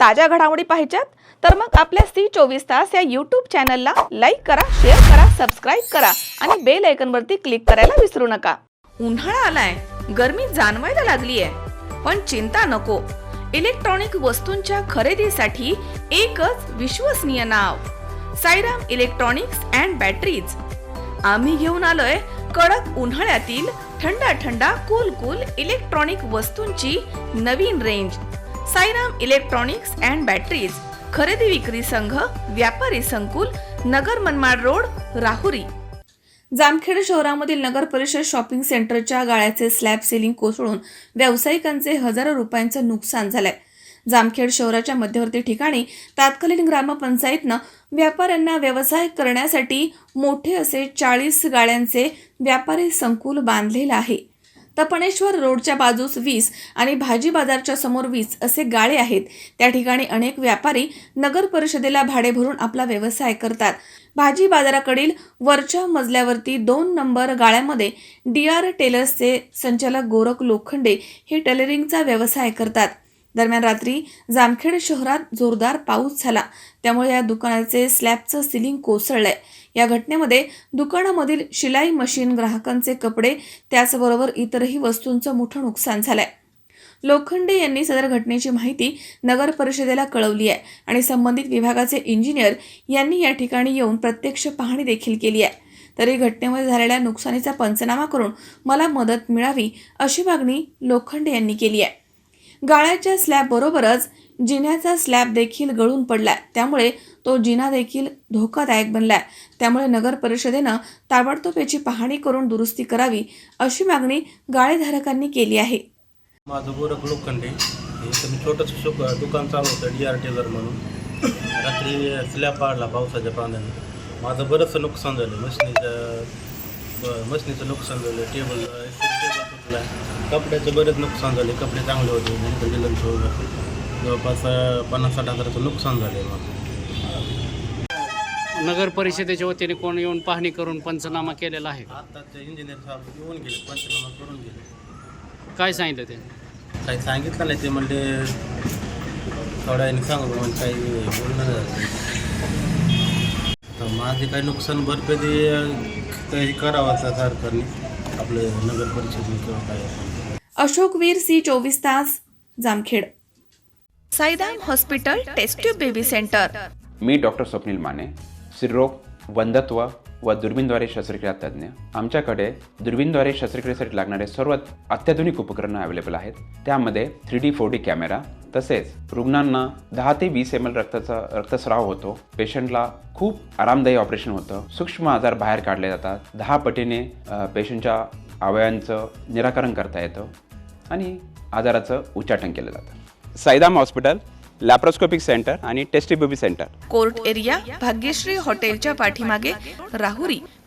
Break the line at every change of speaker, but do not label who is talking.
ताज्या घडामोडी पाहिजेत तर मग आपल्या C24 या YouTube चॅनलला लाईक करा, शेअर करा, सबस्क्राइब करा आणि बेल आयकॉनवरती क्लिक करायला विसरू नका। उन्हाळा आलाय, गरमी जाणवायला लागली आहे, पण चिंता नको। इलेक्ट्रॉनिक वस्तूंच्या खरेदीसाठी एकच विश्वसनीय नाव, साईराम इलेक्ट्रॉनिक्स अँड बॅटरीज। आम्ही घेऊन आलोय कडक उन्हाळ्यातील थंड कूल इलेक्ट्रॉनिक वस्तूंची नवीन range. Sairam electronics and batteries, खरेदी विक्री संघ, व्यापारी संकुल, नगर मनमाड रोड, राहुरी। जामखेड शहरामधील नगर परिषद शॉपिंग सेंटरच्या गाळ्याचे स्लॅब सिलिंग कोसळून व्यावसायिकांचे हजारो रुपयांचे नुकसान झाले। जामखेड शहराच्या मध्यवर्ती ठिकाणी तात्कालीन ग्रामपंचायतनं व्यापाऱ्यांना व्यवसाय करण्यासाठी मोठे असे 40 गाळ्यांचे व्यापारी संकुल बांधलेले आहे। तपणेश्वर रोडच्या बाजूस 20 आणि भाजी बाजारच्या समोर 20 असे गाळे आहेत। त्या ठिकाणी अनेक व्यापारी नगर परिषदेला भाडे भरून आपला व्यवसाय करतात। भाजी बाजाराकडील वरच्या मजल्यावरती 2 नंबर गाळ्यामध्ये DR टेलर्सचे संचालक गोरख लोखंडे हे टेलरिंगचा व्यवसाय करतात। दरम्यान रात्री जामखेड शहरात जोरदार पाऊस झाला, त्यामुळे या दुकानाचे स्लॅबचं सिलिंग कोसळलंय। या घटनेमध्ये दुकानामधील शिलाई मशीन, ग्राहकांचे कपडे, त्याचबरोबर इतरही वस्तूंचं मोठं नुकसान झालंय। लोखंडे यांनी सदर घटनेची माहिती नगर परिषदेला कळवली आहे आणि संबंधित विभागाचे इंजिनियर यांनी या ठिकाणी येऊन प्रत्यक्ष पाहणी देखील केली आहे। तरी घटनेमध्ये झालेल्या नुकसानीचा पंचनामा करून मला मदत मिळावी अशी मागणी लोखंडे यांनी केली आहे। गाळ्याच्या स्लॅब बरोबरच जिन्याचा स्लॅब देखील गळून पडलाय, त्यामुळे तो जिना देखील धोकादायक बनलाय। त्यामुळे नगर परिषदेनं ताबडतोब याची पाहणी करून दुरुस्ती करावी अशी मागणी गाळेधारकांनी केली आहे।
माझं गोरख लोखंडे हे मी छोटंसं दुकान चालवतं DR टेलर म्हणून। रात्री स्लॅब पाडला पावसाच्या पाण्याने, माझं बरंचसं नुकसान झालं। मशनीचं नुकसान झालं, टेबल तुटला, कपड्याचं बरेच नुकसान झाले। कपडे चांगले होते, नंतर गेलं जवळपास 50-60 हजाराचं नुकसान झाले।
नगर परिषदेच्या वतीने कोण येऊन पाहणी करून पंचनामा केलेला आहे?
आत्ताचे इंजिनियर साहेब येऊन गेले, पंचनामा करून गेले।
काय सांगितलं ते? काही
सांगितलं नाही, ते म्हणले थोड्या वेळाने सांगू, म्हणजे काही बोलणं झालं। तर माझे काही नुकसान भरपाई करावं सरकारने, आपले नगर परिषदेने किंवा काय।
Ashokveer C24 Jamkhed. Sairam hospital test tube baby centre.
मी डॉक्टर स्वप्नील माने, स्त्रीरोग, वंध्यत्व व दुर्बीणद्वारे शस्त्रक्रिया तज्ज्ञ। आमच्याकडे दुर्बीणद्वारे शस्त्रक्रियेसाठी लागणारे सर्व अत्याधुनिक उपकरणं अवेलेबल आहेत। त्यामध्ये 3D 4D कॅमेरा, तसेच रुग्णांना 10 ते 20 ml रक्तस्राव होतो। पेशंटला खूप आरामदायी ऑपरेशन होतं। सूक्ष्म आजार बाहेर काढले जातात। 10 पटीने पेशंटच्या अवयवांचं निराकरण करता येतं आणि आजाराचं उच्चाटन केलं जातं। साईराम हॉस्पिटल लॅप्रोस्कोपिक सेंटर आणि test tube baby centre,
court area, Bhagyashree हॉटेलच्या पाठीमागे, राहुरी।